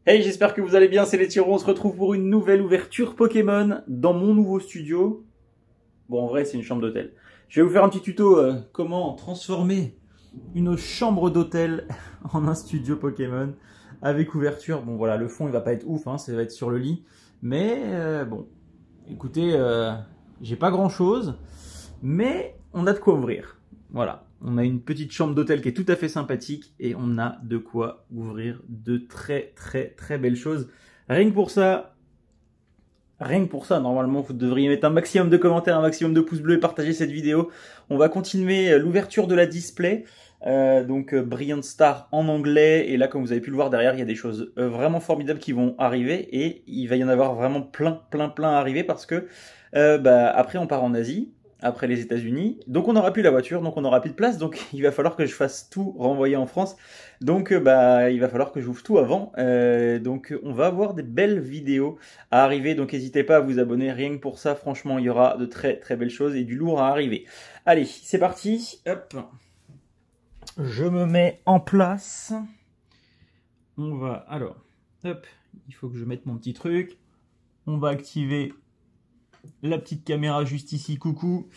Hey, j'espère que vous allez bien, c'est les Tyros, on se retrouve pour une nouvelle ouverture Pokémon dans mon nouveau studio. Bon, en vrai, c'est une chambre d'hôtel. Je vais vous faire un petit tuto comment transformer une chambre d'hôtel en un studio Pokémon avec ouverture. Bon, voilà, le fond, il va pas être ouf, hein, ça va être sur le lit. Mais, bon, écoutez, j'ai pas grand-chose, mais on a de quoi ouvrir. Voilà, on a une petite chambre d'hôtel qui est tout à fait sympathique et on a de quoi ouvrir de très belles choses. Rien que pour ça, normalement, vous devriez mettre un maximum de commentaires, un maximum de pouces bleus et partager cette vidéo. On va continuer l'ouverture de la display. Donc Brilliant Star en anglais, et là comme vous avez pu le voir derrière, il y a des choses vraiment formidables qui vont arriver, et il va y en avoir vraiment plein à arriver, parce que après on part en Asie, après les États-Unis, donc on n'aura plus la voiture, donc on n'aura plus de place, donc il va falloir que je fasse tout renvoyer en France, donc il va falloir que j'ouvre tout avant, donc on va avoir des belles vidéos à arriver, donc n'hésitez pas à vous abonner, rien que pour ça, franchement il y aura de très belles choses et du lourd à arriver. Allez, c'est parti, hop. Je me mets en place. On va, alors, hop, il faut que je mette mon petit truc. On va activer la petite caméra juste ici, coucou.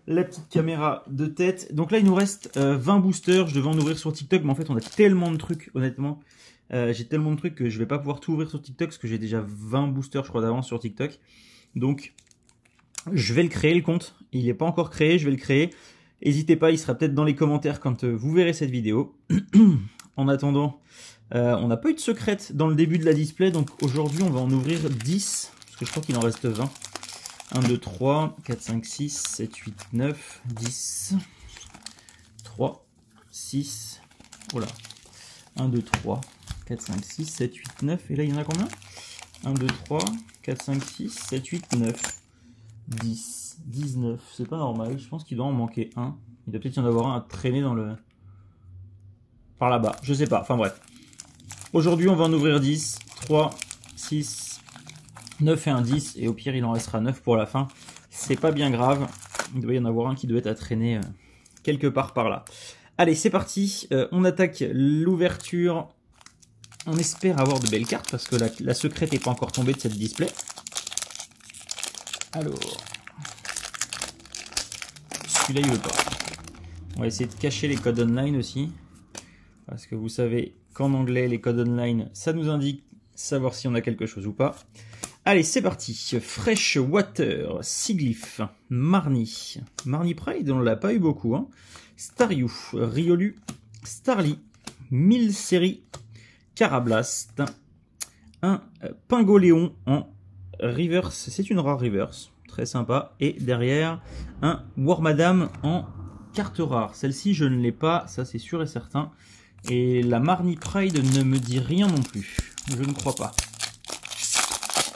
La petite caméra de tête. Donc là, il nous reste 20 boosters. Je devais en ouvrir sur TikTok, mais en fait, on a tellement de trucs, honnêtement. J'ai tellement de trucs que je vais pas pouvoir tout ouvrir sur TikTok, parce que j'ai déjà 20 boosters, je crois, d'avance sur TikTok. Donc, je vais le créer, le compte. Il n'est pas encore créé, je vais le créer. N'hésitez pas, il sera peut-être dans les commentaires quand vous verrez cette vidéo. En attendant, on n'a pas eu de secrète dans le début de la display, donc aujourd'hui on va en ouvrir 10, parce que je crois qu'il en reste 20. 1, 2, 3, 4, 5, 6, 7, 8, 9, 10, 3, 6, voilà. 1, 2, 3, 4, 5, 6, 7, 8, 9, et là il y en a combien? 1, 2, 3, 4, 5, 6, 7, 8, 9, 10. 19, c'est pas normal, je pense qu'il doit en manquer un. Il doit peut-être y en avoir un à traîner dans le... par là-bas, je sais pas, enfin bref. Aujourd'hui on va en ouvrir 10, 3, 6, 9 et un 10, et au pire il en restera 9 pour la fin. C'est pas bien grave, il doit y en avoir un qui doit être à traîner quelque part par là. Allez, c'est parti, on attaque l'ouverture. On espère avoir de belles cartes, parce que la secrète n'est pas encore tombée de cette display. Alors... celui-là il veut pas. On va essayer de cacher les codes online aussi, parce que vous savez qu'en anglais les codes online ça nous indique savoir si on a quelque chose ou pas. Allez, c'est parti. Fresh Water, Sigilyph, Marnie Pride, on l'a pas eu beaucoup, hein. Staryu, Riolu, Starly, Milcery, Carablast, un Pingoléon en reverse, c'est une rare reverse. Très sympa. Et derrière, un Wormadam en carte rare. Celle-ci, je ne l'ai pas, ça c'est sûr et certain. Et la Marnie Pride ne me dit rien non plus. Je ne crois pas.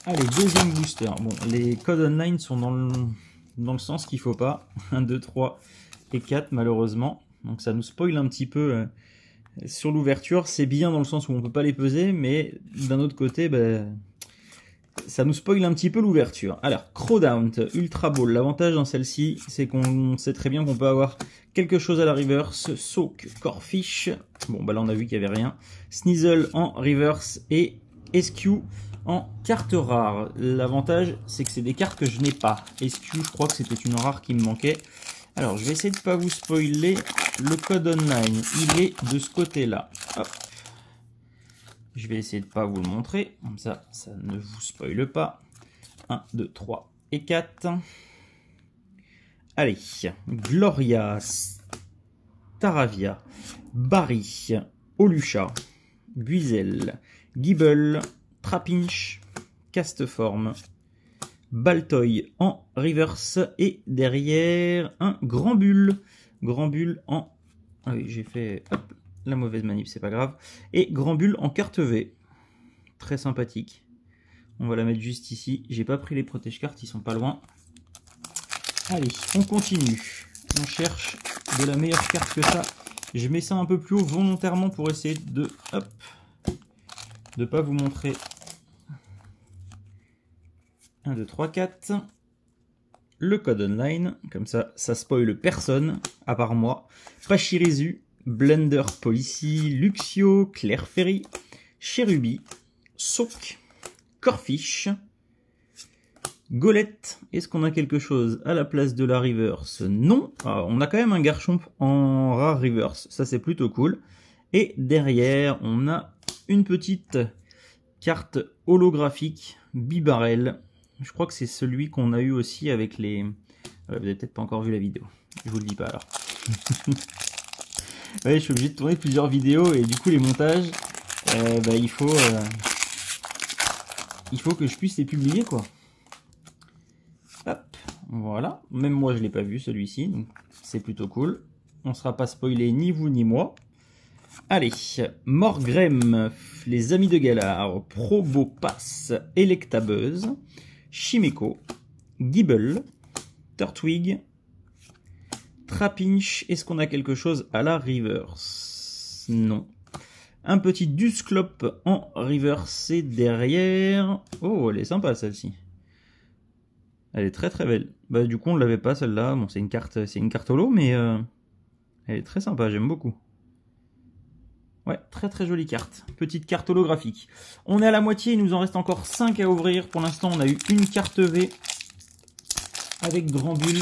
Allez, deuxième booster. Bon, les codes online sont dans le sens qu'il ne faut pas. 1, 2, 3 et 4, malheureusement. Donc ça nous spoil un petit peu sur l'ouverture. C'est bien dans le sens où on ne peut pas les peser, mais d'un autre côté, ça nous spoil un petit peu l'ouverture. Alors, Crowdount, Ultra Ball. L'avantage dans celle-ci, c'est qu'on sait très bien qu'on peut avoir quelque chose à la reverse. Soak, Corfish. Bon, là, on a vu qu'il n'y avait rien. Sneasel en reverse et SQ en carte rare. L'avantage, c'est que c'est des cartes que je n'ai pas. SQ, je crois que c'était une rare qui me manquait. Alors, je vais essayer de ne pas vous spoiler. Le code online, il est de ce côté-là. Hop. Je vais essayer de ne pas vous le montrer, comme ça, ça ne vous spoile pas. 1, 2, 3 et 4. Allez, Gloria, Taravia, Barry, Olusha, Buizel, Gibble, Trapinch, Castform, Baltoy en reverse, et derrière un Grand Bull en... ah oui, j'ai fait... hop, la mauvaise manip, c'est pas grave. Et Grand Bull en carte V. Très sympathique. On va la mettre juste ici. J'ai pas pris les protège-cartes, ils sont pas loin. Allez, on continue. On cherche de la meilleure carte que ça. Je mets ça un peu plus haut volontairement pour essayer de... hop, de pas vous montrer. 1, 2, 3, 4. Le code online. Comme ça, ça spoil personne, à part moi. Pachirisu, Blender Policy, Luxio, Claire Ferry, Cherubi, Soak, Corfish, Golette. Est-ce qu'on a quelque chose à la place de la reverse? Non. Alors, on a quand même un Garchomp en rare reverse. Ça, c'est plutôt cool. Et derrière, on a une petite carte holographique Bibarel. Je crois que c'est celui qu'on a eu aussi avec les... Vous avez peut-être pas encore vu la vidéo. Je vous le dis pas alors. Ouais, je suis obligé de tourner plusieurs vidéos et du coup les montages, il faut que je puisse les publier quoi. Hop, voilà. Même moi je l'ai pas vu celui-ci, donc c'est plutôt cool. On sera pas spoilé ni vous ni moi. Allez, Morgrem, les amis de Galar, Probopass, Electabuzz, Chimeco, Gible, Turtwig, Trapinch. Est-ce qu'on a quelque chose à la reverse? Non. Un petit Dusclope en reverse et derrière... Oh, elle est sympa celle-ci. Elle est très très belle. Bah du coup on ne l'avait pas celle-là. Bon, c'est une carte holo, mais elle est très sympa, j'aime beaucoup. Ouais, très très jolie carte. Petite carte holographique. On est à la moitié, il nous en reste encore 5 à ouvrir. Pour l'instant, on a eu une carte V avec Granbull.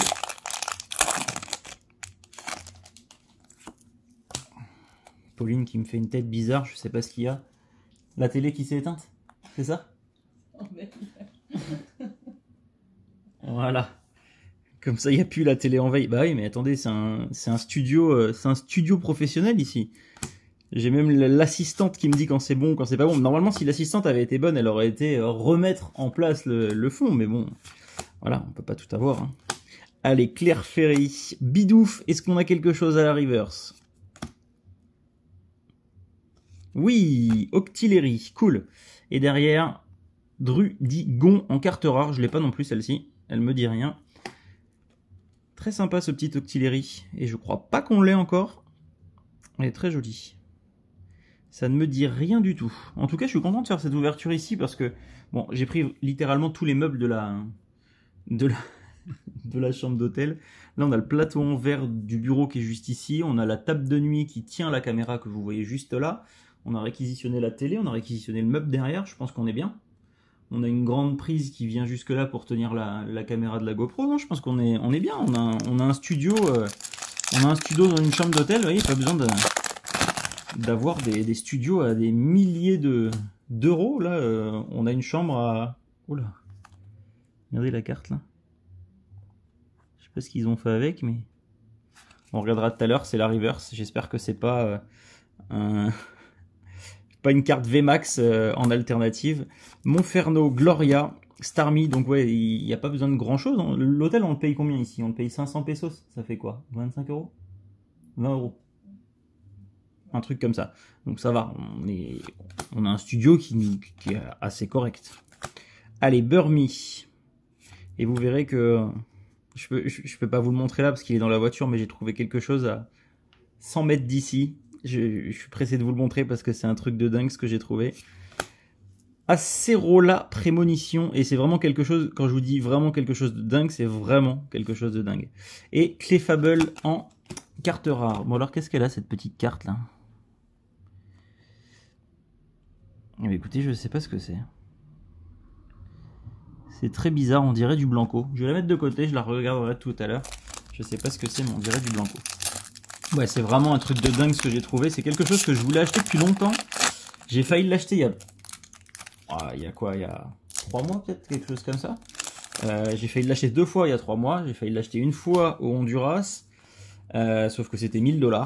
Pauline qui me fait une tête bizarre, je sais pas ce qu'il y a. La télé qui s'est éteinte, c'est ça? Voilà. Comme ça, il n'y a plus la télé en veille. Bah oui, mais attendez, c'est un studio professionnel ici. J'ai même l'assistante qui me dit quand c'est bon, quand c'est pas bon. Normalement, si l'assistante avait été bonne, elle aurait été remettre en place le fond. Mais bon, voilà, on peut pas tout avoir. Hein. Allez, Claire Ferry, Bidouf, est-ce qu'on a quelque chose à la reverse? Oui, Octillery, cool. Et derrière, Drudigon en carte rare. Je l'ai pas non plus celle-ci, elle me dit rien. Très sympa ce petit Octillery. Et je crois pas qu'on l'ait encore. Elle est très jolie. Ça ne me dit rien du tout. En tout cas, je suis content de faire cette ouverture ici parce que, bon, j'ai pris littéralement tous les meubles de la chambre d'hôtel. Là, on a le plateau en verre du bureau qui est juste ici. On a la table de nuit qui tient la caméra que vous voyez juste là. On a réquisitionné la télé, on a réquisitionné le meuble derrière. Je pense qu'on est bien. On a une grande prise qui vient jusque là pour tenir la caméra de la GoPro. Non, je pense qu'on est bien. On a un studio, dans une chambre d'hôtel. Vous voyez, pas besoin d'avoir des studios à des milliers d'euros. Là, on a une chambre à... Oula, regardez la carte là. Je sais pas ce qu'ils ont fait avec, mais on regardera tout à l'heure. C'est la reverse. J'espère que c'est pas pas une carte VMAX en alternative. Montferno, Gloria, Starmie. Donc ouais, il n'y a pas besoin de grand chose. L'hôtel, on le paye combien ici? On le paye 500 pesos. Ça fait quoi? 25 euros? 20 euros. Un truc comme ça. Donc ça va. On a un studio qui est assez correct. Allez, Burmy. Et vous verrez que... Je peux pas vous le montrer là parce qu'il est dans la voiture, mais j'ai trouvé quelque chose à 100 mètres d'ici. Je suis pressé de vous le montrer parce que c'est un truc de dingue ce que j'ai trouvé. Acerola Prémonition. Et c'est vraiment quelque chose, quand je vous dis vraiment quelque chose de dingue, c'est vraiment quelque chose de dingue. Et Clefable en carte rare. Bon alors qu'est-ce qu'elle a cette petite carte là? Eh écoutez, je sais pas ce que c'est. C'est très bizarre, on dirait du Blanco. Je vais la mettre de côté, je la regarderai tout à l'heure. Je sais pas ce que c'est, mais on dirait du Blanco. Ouais, c'est vraiment un truc de dingue ce que j'ai trouvé. C'est quelque chose que je voulais acheter depuis longtemps. J'ai failli l'acheter il y a... il y a quoi? Il y a 3 mois peut-être, quelque chose comme ça. J'ai failli l'acheter 2 fois il y a 3 mois. J'ai failli l'acheter une fois au Honduras. Sauf que c'était 1000 $.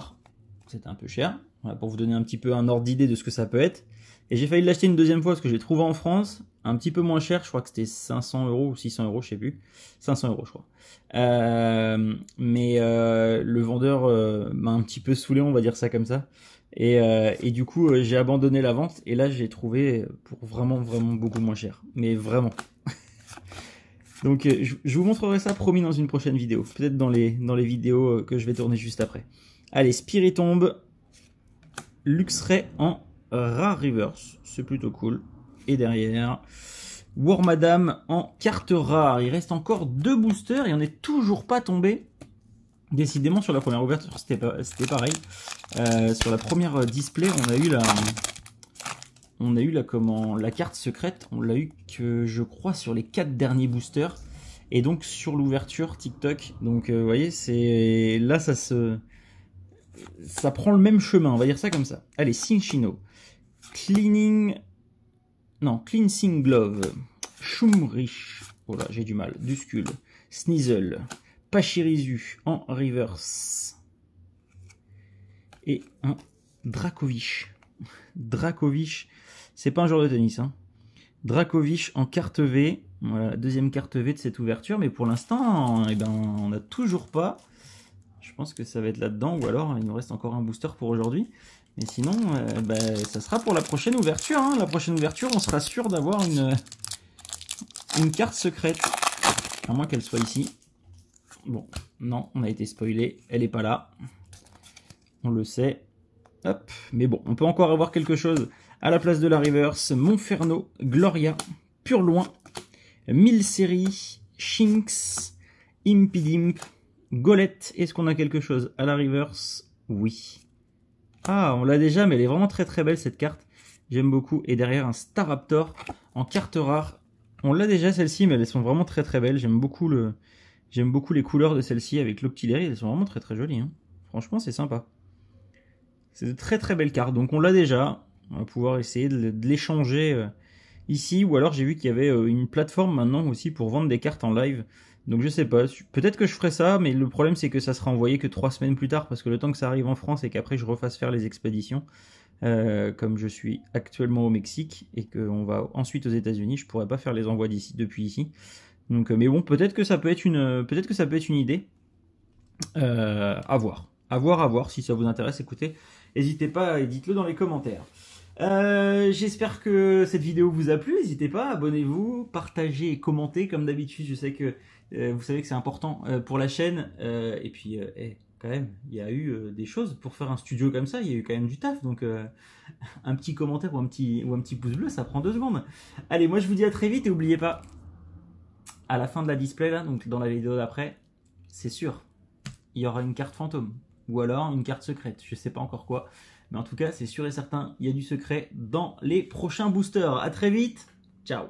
C'était un peu cher. Voilà, pour vous donner un petit peu un ordre d'idée de ce que ça peut être. Et j'ai failli l'acheter une deuxième fois parce que je l'ai trouvé en France. Un petit peu moins cher. Je crois que c'était 500 € ou 600 €, je sais plus. 500 €, je crois. Mais le vendeur m'a un petit peu saoulé, on va dire ça comme ça. Et du coup, j'ai abandonné la vente. Et là, j'ai trouvé pour vraiment beaucoup moins cher. Mais vraiment. Donc, je vous montrerai ça, promis, dans une prochaine vidéo. Peut-être dans les vidéos que je vais tourner juste après. Allez, Spiritomb. Luxray en Rare Reverse. C'est plutôt cool. Et derrière... Wormadam en carte rare. Il reste encore 2 boosters et on n'est toujours pas tombé. Décidément, sur la première ouverture, c'était pareil. Sur la première display, on a eu la carte secrète, on l'a eu que je crois sur les 4 derniers boosters. Et donc sur l'ouverture TikTok. Donc vous voyez, c'est là ça prend le même chemin, on va dire ça comme ça. Allez, Cinchino. Cleansing Glove. Shumrich. Oh là, j'ai du mal. Duskull. Sneasel. Pachirisu en reverse. Et un Dracovish. Dracovish, c'est pas un joueur de tennis, hein. Dracovish en carte V. Voilà, deuxième carte V de cette ouverture. Mais pour l'instant, eh ben, on n'a toujours pas. Je pense que ça va être là-dedans. Ou alors, il nous reste encore un booster pour aujourd'hui. Mais sinon, ça sera pour la prochaine ouverture. Hein. La prochaine ouverture, on sera sûr d'avoir une carte secrète. À moins qu'elle soit ici. Bon, non, on a été spoilé. Elle n'est pas là. On le sait. Hop. Mais bon, on peut encore avoir quelque chose à la place de la reverse. Monferno, Gloria, Purloin, 1000 séries, Shinx, Impidimp, Golette. Est-ce qu'on a quelque chose à la reverse? Oui. Ah, on l'a déjà, mais elle est vraiment très très belle cette carte. J'aime beaucoup. Et derrière, un Staraptor en carte rare. On l'a déjà celle-ci, mais elles sont vraiment très très belles. J'aime beaucoup les couleurs de celle-ci avec l'Octillerie. Elles sont vraiment très très jolies. Hein. Franchement, c'est sympa. C'est de très très belles cartes. Donc on l'a déjà. On va pouvoir essayer de l'échanger ici. Ou alors j'ai vu qu'il y avait une plateforme maintenant aussi pour vendre des cartes en live. Donc je sais pas. Peut-être que je ferai ça. Mais le problème c'est que ça sera envoyé que 3 semaines plus tard. Parce que le temps que ça arrive en France et qu'après je refasse faire les expéditions. Comme je suis actuellement au Mexique. Et qu'on va ensuite aux États-Unis. Je pourrais pas faire les envois depuis ici. Donc, mais bon, peut-être que ça peut être une idée. À voir. À voir si ça vous intéresse. Écoutez, n'hésitez pas et dites-le dans les commentaires. J'espère que cette vidéo vous a plu. N'hésitez pas, abonnez-vous, partagez et commentez comme d'habitude. Je sais que vous savez que c'est important pour la chaîne. Et puis, quand même, il y a eu des choses pour faire un studio comme ça. Il y a eu quand même du taf. Donc, un petit commentaire ou un petit pouce bleu, ça prend 2 secondes. Allez, moi je vous dis à très vite et n'oubliez pas, à la fin de la display là, donc dans la vidéo d'après, c'est sûr, il y aura une carte fantôme. Ou alors une carte secrète, je sais pas encore quoi. Mais en tout cas, c'est sûr et certain, il y a du secret dans les prochains boosters. A très vite, ciao.